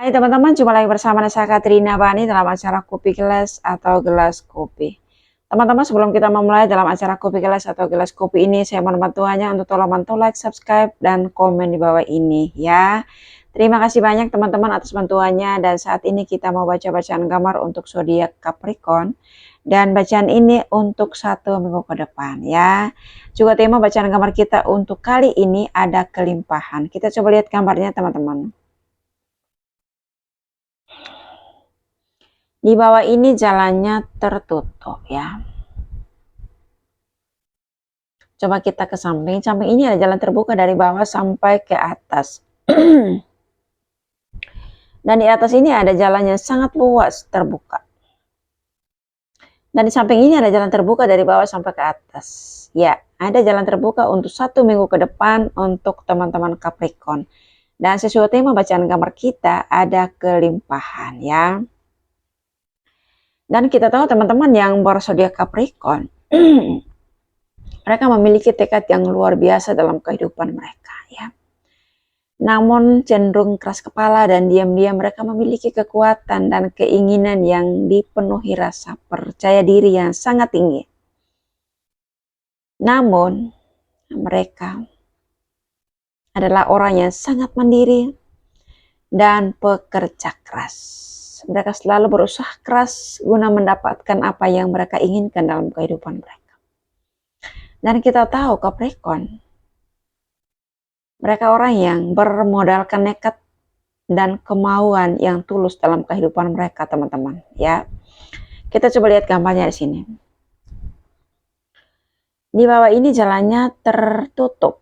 Hai teman-teman, jumpa lagi bersama saya Katrina Bani dalam acara Kopi Gelas atau Gelas Kopi. Teman-teman, sebelum kita memulai dalam acara Kopi Gelas atau Gelas Kopi ini, saya mohon bantuannya untuk tolong bantu like, subscribe, dan komen di bawah ini ya. Terima kasih banyak teman-teman atas bantuannya, dan saat ini kita mau baca bacaan gambar untuk zodiak Capricorn. Dan bacaan ini untuk 1 minggu ke depan ya. Juga tema bacaan gambar kita untuk kali ini ada kelimpahan. Kita coba lihat gambarnya teman-teman. Di bawah ini jalannya tertutup ya. Coba kita ke samping. Samping ini ada jalan terbuka dari bawah sampai ke atas. Dan di atas ini ada jalan yang sangat luas terbuka. Dan di samping ini ada jalan terbuka dari bawah sampai ke atas. Ya, ada jalan terbuka untuk 1 minggu ke depan untuk teman-teman Capricorn. Dan sesuai tema bacaan gambar kita ada kelimpahan ya. Dan kita tahu teman-teman yang berzodiak Capricorn, mereka memiliki tekad yang luar biasa dalam kehidupan mereka ya. Namun cenderung keras kepala dan diam-diam mereka memiliki kekuatan dan keinginan yang dipenuhi rasa percaya diri yang sangat tinggi. Namun mereka adalah orang yang sangat mandiri dan pekerja keras. Mereka selalu berusaha keras guna mendapatkan apa yang mereka inginkan dalam kehidupan mereka. Dan kita tahu Capricorn, mereka orang yang bermodalkan nekat dan kemauan yang tulus dalam kehidupan mereka, teman-teman. Ya, kita coba lihat gambarnya di sini. Di bawah ini jalannya tertutup,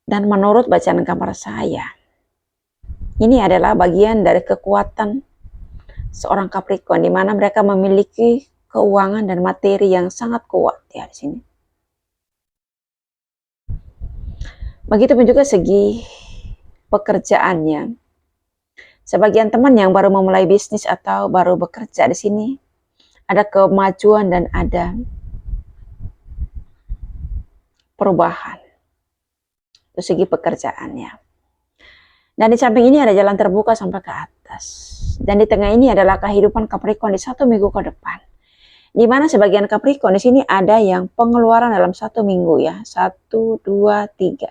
dan menurut bacaan gambar saya, ini adalah bagian dari kekuatan seorang Capricorn, di mana mereka memiliki keuangan dan materi yang sangat kuat ya di sini. Begitupun juga segi pekerjaannya. Sebagian teman yang baru memulai bisnis atau baru bekerja di sini, ada kemajuan dan ada perubahan. Itu segi pekerjaannya. Dan di samping ini ada jalan terbuka sampai ke atas. Dan di tengah ini adalah kehidupan Capricorn di 1 minggu ke depan. Di mana sebagian Capricorn di sini ada yang pengeluaran dalam 1 minggu ya. 1, 2, 3.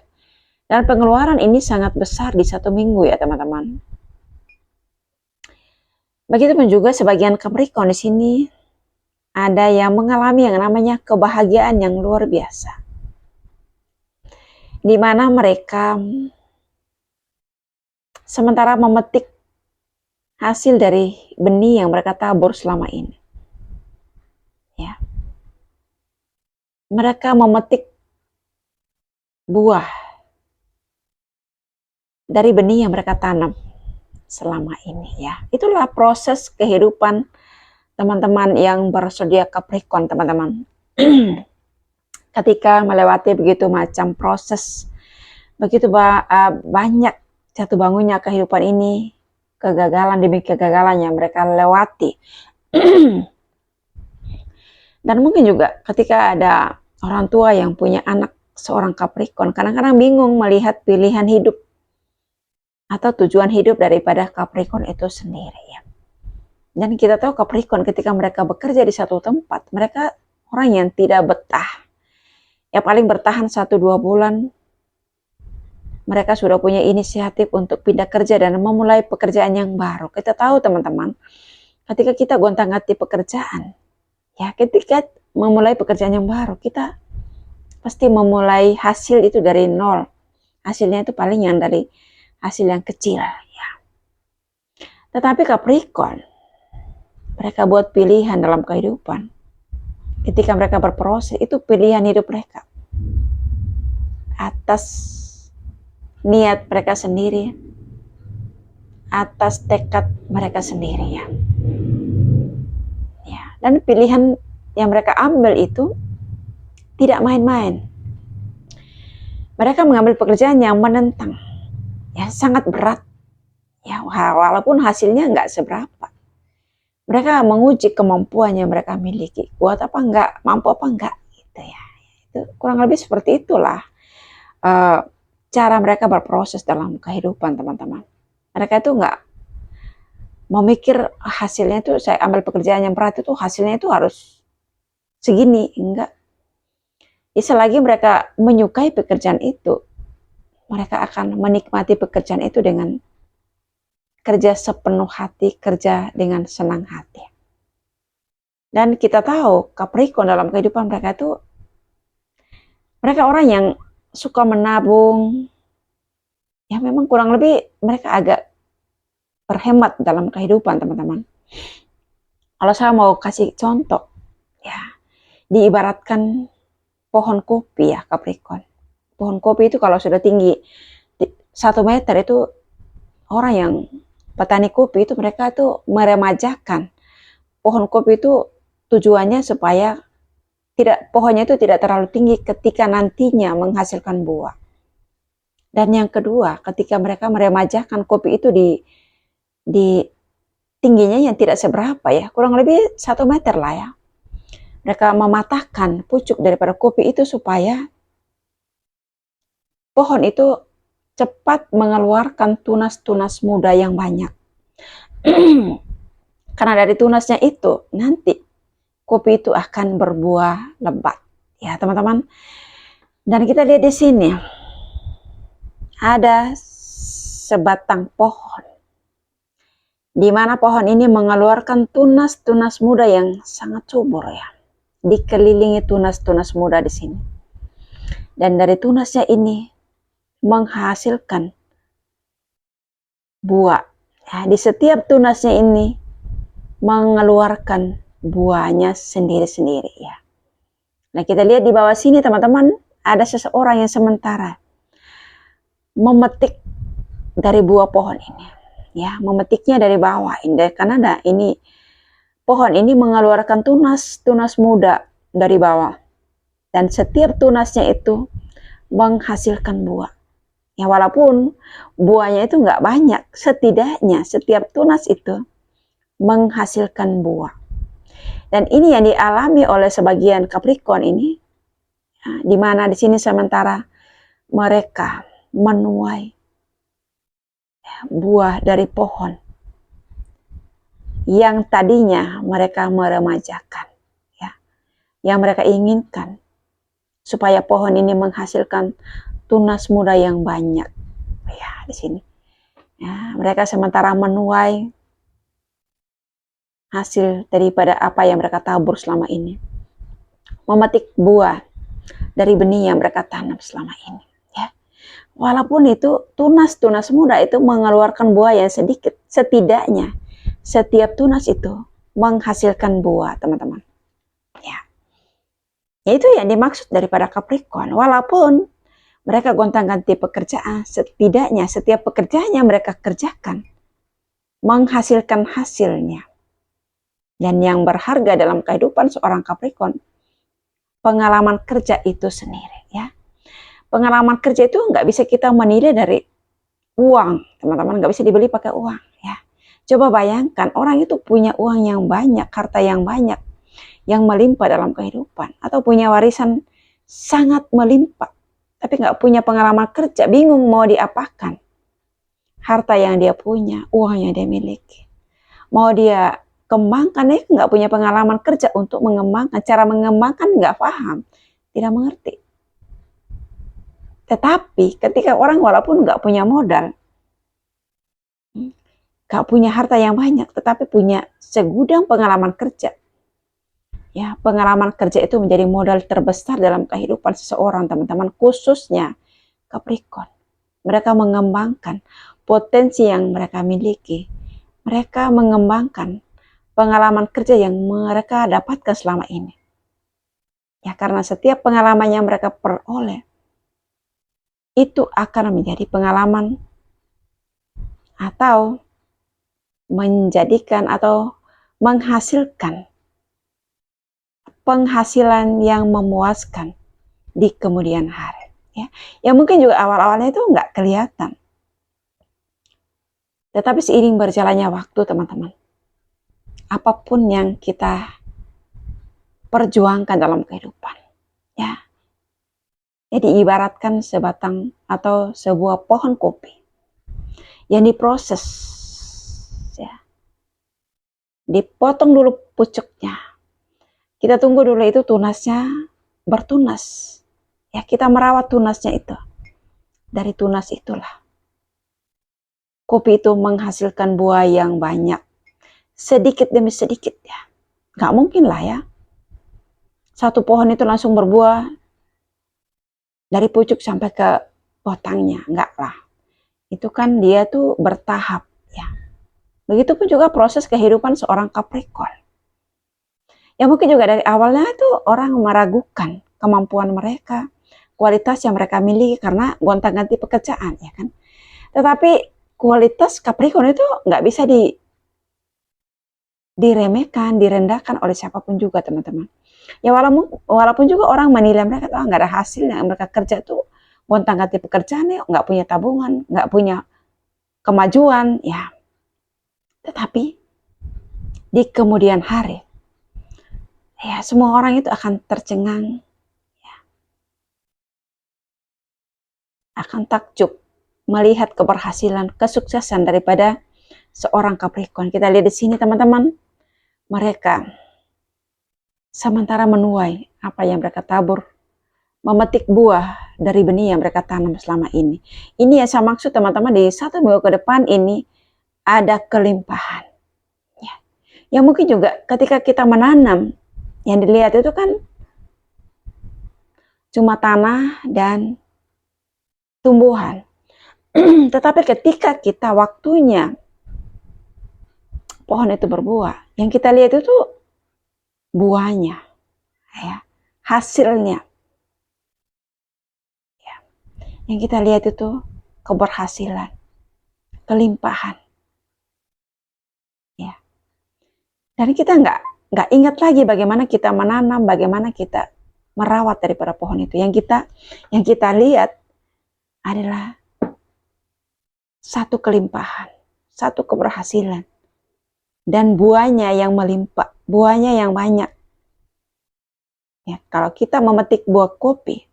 Dan pengeluaran ini sangat besar di 1 minggu ya teman-teman. Begitupun juga sebagian Capricorn di sini ada yang mengalami yang namanya kebahagiaan yang luar biasa. Di mana mereka sementara memetik hasil dari benih yang mereka tabur selama ini. Ya. Mereka memetik buah dari benih yang mereka tanam selama ini ya. Itulah proses kehidupan teman-teman yang berzodiak Capricorn, teman-teman. Ketika melewati begitu macam proses, begitu banyak jatuh bangunnya kehidupan ini, kegagalan demi kegagalan yang mereka lewati. Dan mungkin juga ketika ada orang tua yang punya anak seorang Capricorn, kadang-kadang bingung melihat pilihan hidup atau tujuan hidup daripada Capricorn itu sendiri ya. Dan kita tahu Capricorn ketika mereka bekerja di satu tempat, mereka orang yang tidak betah. Ya paling bertahan 1-2 bulan, mereka sudah punya inisiatif untuk pindah kerja dan memulai pekerjaan yang baru. Kita tahu teman-teman, ketika kita gonta-ganti pekerjaan, ya ketika memulai pekerjaan yang baru, kita pasti memulai hasil itu dari nol. Hasilnya itu paling yang dari hasil yang kecil ya. Tetapi Capricorn, mereka buat pilihan dalam kehidupan. Ketika mereka berproses, itu pilihan hidup mereka atas niat mereka sendiri, atas tekad mereka sendiri ya. Ya, dan pilihan yang mereka ambil itu tidak main-main. Mereka mengambil pekerjaan yang menentang, ya sangat berat. Ya, walaupun hasilnya nggak seberapa. Mereka menguji kemampuan yang mereka miliki, kuat apa enggak, mampu apa enggak, gitu ya. Itu kurang lebih seperti itulah cara mereka berproses dalam kehidupan, teman-teman. Mereka itu enggak memikir hasilnya itu saya ambil pekerjaan yang berat itu hasilnya itu harus segini, enggak. Selagi mereka menyukai pekerjaan itu, mereka akan menikmati pekerjaan itu dengan kerja sepenuh hati, kerja dengan senang hati. Dan kita tahu Capricorn dalam kehidupan mereka itu, mereka orang yang suka menabung. Ya memang kurang lebih mereka agak berhemat dalam kehidupan, teman-teman. Kalau saya mau kasih contoh, ya diibaratkan pohon kopi ya Capricorn. Pohon kopi itu kalau sudah tinggi 1 meter itu orang yang petani kopi itu mereka tuh meremajakan pohon kopi itu tujuannya supaya pohonnya itu tidak terlalu tinggi ketika nantinya menghasilkan buah. Dan yang kedua, ketika mereka meremajakan kopi itu di tingginya yang tidak seberapa ya, kurang lebih 1 meter lah ya. Mereka mematahkan pucuk daripada kopi itu supaya pohon itu cepat mengeluarkan tunas-tunas muda yang banyak. Karena dari tunasnya itu nanti kopi itu akan berbuah lebat. Ya, teman-teman. Dan kita lihat di sini ada sebatang pohon di mana pohon ini mengeluarkan tunas-tunas muda yang sangat subur ya. Dikelilingi tunas-tunas muda di sini. Dan dari tunasnya ini menghasilkan buah. Ya, di setiap tunasnya ini mengeluarkan buahnya sendiri-sendiri ya. Nah, kita lihat di bawah sini teman-teman, ada seseorang yang sementara memetik dari buah pohon ini. Ya, memetiknya dari bawah. Karena ini pohon ini mengeluarkan tunas muda dari bawah. Dan setiap tunasnya itu menghasilkan buah. Ya, walaupun buahnya itu nggak banyak, setidaknya setiap tunas itu menghasilkan buah. Dan ini yang dialami oleh sebagian Capricorn ini, ya, di mana di sini sementara mereka menuai buah dari pohon yang tadinya mereka meremajakan, ya, yang mereka inginkan supaya pohon ini menghasilkan tunas muda yang banyak. Ya, di sini, ya, mereka sementara menuai hasil daripada apa yang mereka tabur selama ini, memetik buah dari benih yang mereka tanam selama ini. Ya, walaupun itu tunas-tunas muda itu mengeluarkan buah yang sedikit, setidaknya setiap tunas itu menghasilkan buah, teman-teman. Ya, itu yang dimaksud daripada Capricorn. Walaupun mereka gonta-ganti pekerjaan, setidaknya setiap pekerjaannya mereka kerjakan menghasilkan hasilnya. Dan yang berharga dalam kehidupan seorang Capricorn, pengalaman kerja itu sendiri ya. Pengalaman kerja itu nggak bisa kita menilai dari uang, teman-teman, nggak bisa dibeli pakai uang ya. Coba bayangkan orang itu punya uang yang banyak, harta yang banyak, yang melimpah dalam kehidupan, atau punya warisan sangat melimpah, tapi nggak punya pengalaman kerja, bingung mau diapakan harta yang dia punya, uang yang dia miliki. Mau dia kembangkan, dia nggak punya pengalaman kerja untuk mengembangkan, cara mengembangkan nggak paham, tidak mengerti. Tetapi ketika orang walaupun nggak punya modal, nggak punya harta yang banyak, tetapi punya segudang pengalaman kerja, ya, pengalaman kerja itu menjadi modal terbesar dalam kehidupan seseorang, teman-teman, khususnya Capricorn. Mereka mengembangkan potensi yang mereka miliki. Mereka mengembangkan pengalaman kerja yang mereka dapatkan selama ini. Ya, karena setiap pengalaman yang mereka peroleh itu akan menjadi pengalaman atau menjadikan atau menghasilkan penghasilan yang memuaskan di kemudian hari. Ya, yang mungkin juga awal-awalnya itu nggak kelihatan. Tetapi seiring berjalannya waktu, teman-teman, apapun yang kita perjuangkan dalam kehidupan, ya, jadi ibaratkan sebatang atau sebuah pohon kopi yang diproses, ya, dipotong dulu pucuknya. Kita tunggu dulu itu tunasnya bertunas. Ya, kita merawat tunasnya itu. Dari tunas itulah kopi itu menghasilkan buah yang banyak. Sedikit demi sedikit ya. Gak mungkin lah ya. Satu pohon itu langsung berbuah dari pucuk sampai ke batangnya. Enggak lah. Itu kan dia tuh bertahap ya. Begitupun juga proses kehidupan seorang Capricorn. Ya mungkin juga dari awalnya itu orang meragukan kemampuan mereka, kualitas yang mereka miliki karena gonta-ganti pekerjaan ya kan. Tetapi kualitas Capricorn itu nggak bisa diremehkan, direndahkan oleh siapapun juga teman-teman. Ya walaupun juga orang menilai mereka nggak ada hasilnya, mereka kerja tuh gonta-ganti pekerjaan ya, nggak punya tabungan, nggak punya kemajuan ya. Tetapi di kemudian hari ya semua orang itu akan tercengang ya. Akan takjub melihat keberhasilan, kesuksesan daripada seorang Capricorn. Kita lihat di sini teman-teman, mereka sementara menuai apa yang mereka tabur, memetik buah dari benih yang mereka tanam selama ini. Ini yang saya maksud teman-teman, di 1 minggu ke depan ini ada kelimpahan. Ya. Yang mungkin juga ketika kita menanam, yang dilihat itu kan cuma tanah dan tumbuhan. Tetapi ketika kita waktunya pohon itu berbuah, yang kita lihat itu buahnya, ya, hasilnya. Ya. Yang kita lihat itu keberhasilan, kelimpahan. Ya. Dan kita nggak ingat lagi bagaimana kita menanam, bagaimana kita merawat daripada pohon itu. Yang kita lihat adalah satu kelimpahan, satu keberhasilan, dan buahnya yang melimpah, buahnya yang banyak. Ya, kalau kita memetik buah kopi,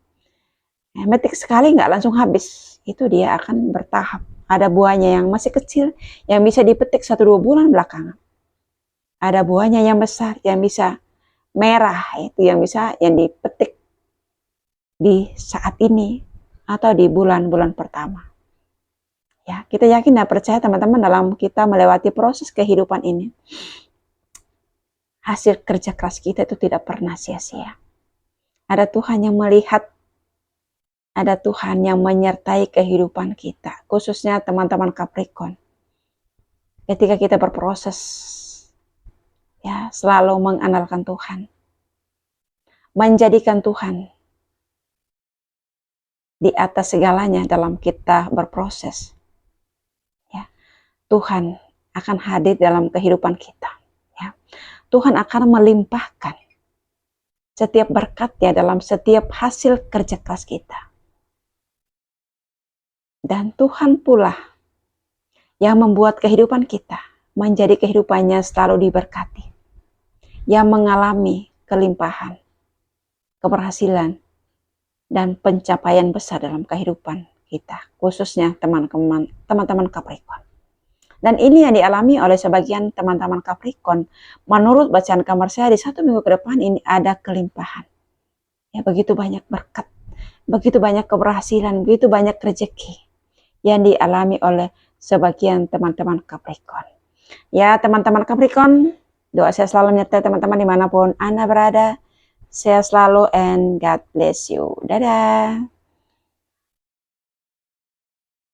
ya, metik sekali nggak langsung habis, itu dia akan bertahap. Ada buahnya yang masih kecil, yang bisa dipetik 1-2 bulan belakangan. Ada buahnya yang besar, yang bisa merah, itu yang dipetik di saat ini atau di bulan-bulan pertama. Ya, kita yakin dan percaya teman-teman dalam kita melewati proses kehidupan ini, hasil kerja keras kita itu tidak pernah sia-sia. Ada Tuhan yang melihat, ada Tuhan yang menyertai kehidupan kita, khususnya teman-teman Capricorn. Ketika kita berproses, ya selalu mengandalkan Tuhan, menjadikan Tuhan di atas segalanya dalam kita berproses. Ya, Tuhan akan hadir dalam kehidupan kita. Ya, Tuhan akan melimpahkan setiap berkatnya dalam setiap hasil kerja keras kita. Dan Tuhan pula yang membuat kehidupan kita menjadi kehidupannya selalu diberkati. Yang mengalami kelimpahan, keberhasilan, dan pencapaian besar dalam kehidupan kita. Khususnya teman-teman Capricorn. Dan ini yang dialami oleh sebagian teman-teman Capricorn. Menurut bacaan kamar saya di 1 minggu ke depan ini ada kelimpahan. Ya, begitu banyak berkat, begitu banyak keberhasilan, begitu banyak rezeki yang dialami oleh sebagian teman-teman Capricorn. Ya teman-teman Capricorn, doa saya selalu menyertai teman-teman dimanapun Anda berada. Sehat selalu and God bless you. Dadah.